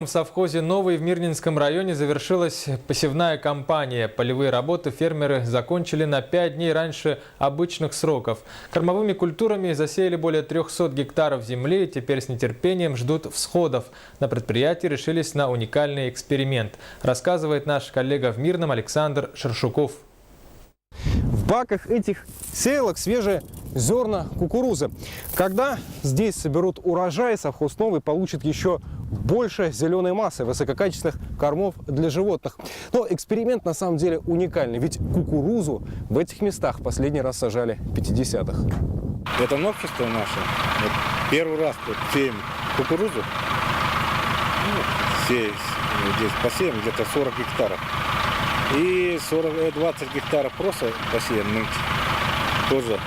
В совхозе «Новый» в Мирнинском районе завершилась посевная кампания. Полевые работы фермеры закончили на 5 дней раньше обычных сроков. Кормовыми культурами засеяли более 300 гектаров земли и теперь с нетерпением ждут всходов. На предприятии решились на уникальный эксперимент, рассказывает наш коллега в Мирном Александр Шершуков. В баках этих сеялок свежие зерна кукурузы. Когда здесь соберут урожай, совхоз «Новый» получит еще больше зеленой массы, высококачественных кормов для животных. Но эксперимент на самом деле уникальный, ведь кукурузу в этих местах последний раз сажали в 50-х. Это новшество наше. Вот первый раз тут сеем кукурузу. Здесь посеем где-то 40 гектаров. И 20 гектаров просто посеем. Мы тоже,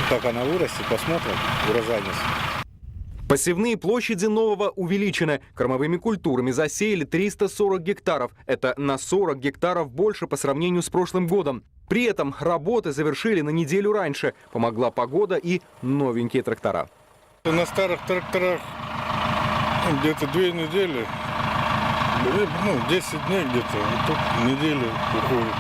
как она вырастет, посмотрим урожайность. Посевные площади Нового увеличены. Кормовыми культурами засеяли 340 гектаров. Это на 40 гектаров больше по сравнению с прошлым годом. При этом работы завершили на неделю раньше. Помогла погода и новенькие трактора. На старых тракторах где-то 2 недели, 10 дней где-то, вот тут неделю уходит.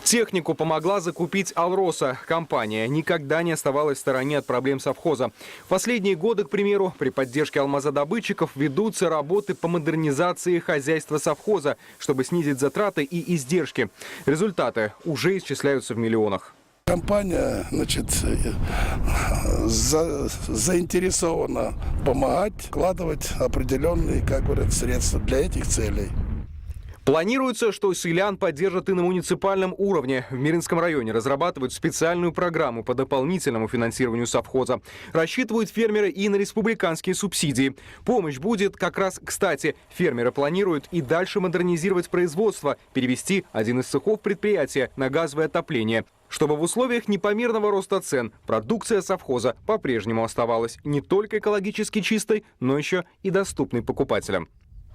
Технику помогла закупить «Алроса». Компания никогда не оставалась в стороне от проблем совхоза. В последние годы, к примеру, при поддержке алмазодобытчиков ведутся работы по модернизации хозяйства совхоза, чтобы снизить затраты и издержки. Результаты уже исчисляются в миллионах. Компания, заинтересована помогать, вкладывать определенные, средства для этих целей. Планируется, что селян поддержат и на муниципальном уровне. В Мирнинском районе разрабатывают специальную программу по дополнительному финансированию совхоза. Рассчитывают фермеры и на республиканские субсидии. Помощь будет как раз кстати. Фермеры планируют и дальше модернизировать производство, перевести один из цехов предприятия на газовое отопление, чтобы в условиях непомерного роста цен продукция совхоза по-прежнему оставалась не только экологически чистой, но еще и доступной покупателям.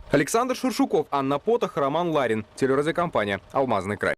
Александр Шершуков, Анна Потах, Роман Ларин. Телерадиокомпания «Алмазный край».